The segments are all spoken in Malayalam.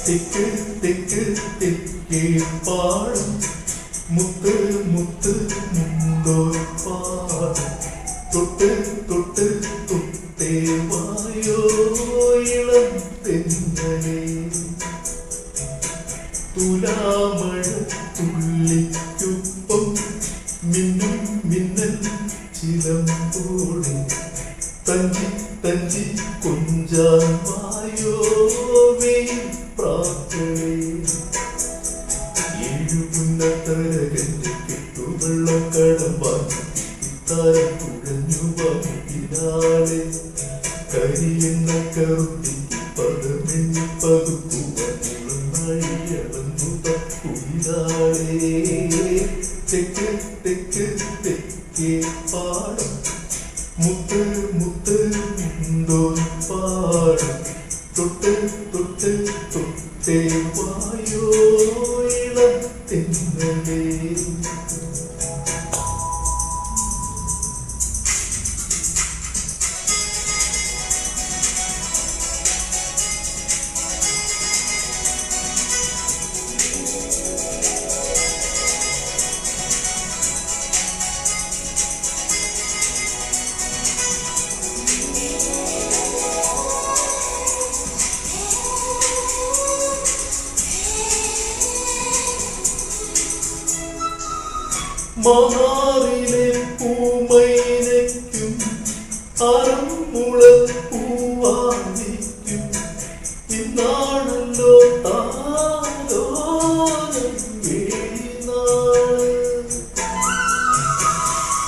തെക്ക് തെക്ക് തെക്കേ പാടും മുത്ത് മുത്ത് മുണ്ടോ പാടും തൊട്ട് തൊട്ട് തൊട്ടേ വായോ ഇളം തെന്നലേ തുലാമഴ തുള്ളിക്കൊപ്പം മിന്നും മിന്നൽ ചിലമ്പോടെ തഞ്ചി തഞ്ചി കൊഞ്ചാൻ വായോ വെയിൽ പ്രാക്കളേ ഏഴുകുന്നതരകന്റെ കെട്ടുവെള്ളം കടമ്പാക്കി താരം കുഴഞ്ഞു വാങ്ങിനാളെ കരിയെന്ന കറുത്തിക്ക് പദമെണ്ണി പകുപ്പുവനുള്ള നാഴിയളന്നു തക്കുയിലാളെ തെക്ക് തെക്ക് തെക്കേ പാടം മുത്ത് മുത്ത് മുണ്ടോ പാടും തൊട്ട് തൊട്ട് തൊട്ടേ വായോ ഇളം തെന്നലേ മാറിലെ പൂമൈനയ്ക്കും അറമുളപ്പൂവാനിക്കും ഇന്നാണല്ലോ താലോലം വേളിനാള്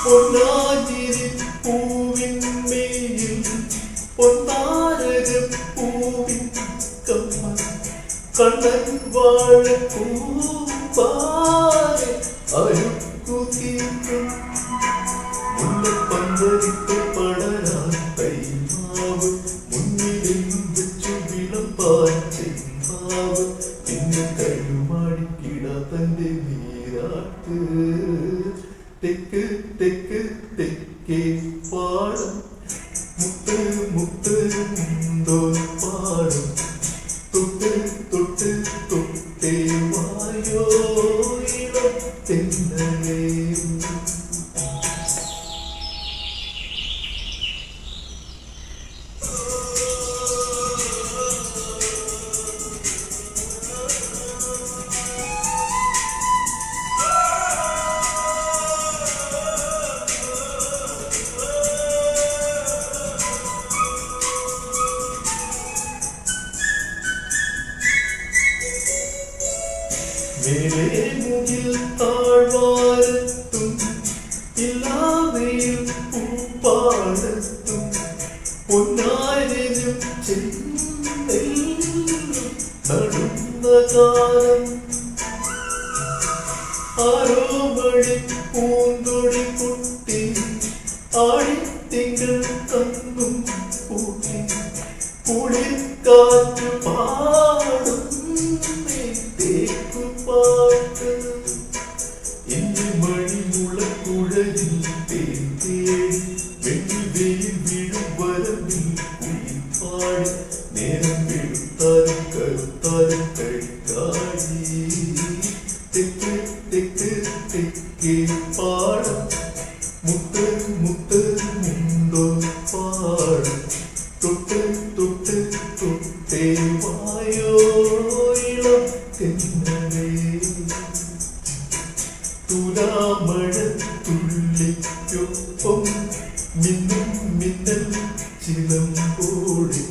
പൊന്നാജിരി പൂവിന്മേയിൽ പൊന്നാരക പൂവിൻ കമ്മൽ കണ്ണൻ വാഴ പൂവാരെ മുല്ലപ്പന്തലിട്ട് പടരാൻ തൈമാവ് മുന്നിലെന്നും വെച്ചു വിളമ്പാൻ ചെമ്പാവ് പിന്നെ കരുമാടിക്കിട തന്റെ നീരാട്ട് തെക്ക് തെക്ക് തെക്കേ പാടം മുത്ത് മുത്ത് മുണ്ടോ പാടും തൊട്ട് തൊട്ട് തൊട്ടേ വായോ ഇളം തെന്നലേ മേലെ മുകിൽ താഴ്വാരത്തും ഇല്ലാതെയും പൂപ്പാടത്തും പൊന്നാരിലും ചെന്നെല്ലും നടന്ന കാലം ആരോ മണി പൂന്തൊടി കുട്ടി ആഴിത്തിങ്കൾ കണ്ണും പൂട്ടി കുളിർക്കാറ്റ് പാടും പാട്ട് എന്റെ മണിമുളക്കുഴലിൽ തേൻ തേടി വെണ്ണി വെയിൽ വീഴും വരവിൽ കുയിൽ പാടി നേരം വെളുത്താലും കരുത്താലും കഴിക്കാടി തെക്ക് തെക്ക് തെക്കേ പാടം മുത്ത് മുത്ത് മുണ്ടോ പാടും തൊട്ട് തൊട്ട് തൊട്ടേ വായോ ഇളം തെന്നലേ തുലാമഴ തുള്ളിക്കൊപ്പം മിന്നും മിന്നൽ ചിലമ്പോടെ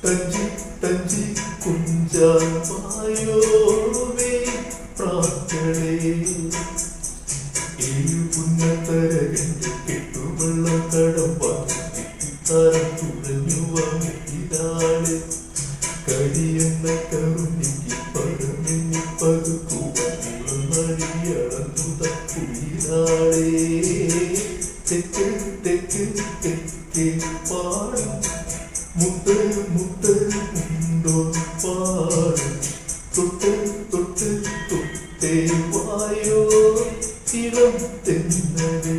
തഞ്ചി തഞ്ചി കുഞ്ചാൻ വായോ വെയിൽ പ്രാക്കളേ ഏഴുകുന്നതരകന്റെ കെട്ടുവെള്ളം കടമ്പാക്കി താരം തുഴഞ്ഞു വാങ്ങിനാളെ കരിയെന്ന കറുന്നിക്ക് പരമെന്നി പകുപ്പുവനുള്ള നടിയളന്നു തക്കുയിലാളെ തെക്ക് തെക്ക് തെക്കേ പാടും മുത്ത് മുത്ത് മുണ്ടോ പാടും തൊട്ട് തൊട്ട് തൊട്ടേ വായോ ഇളം തെന്നലേ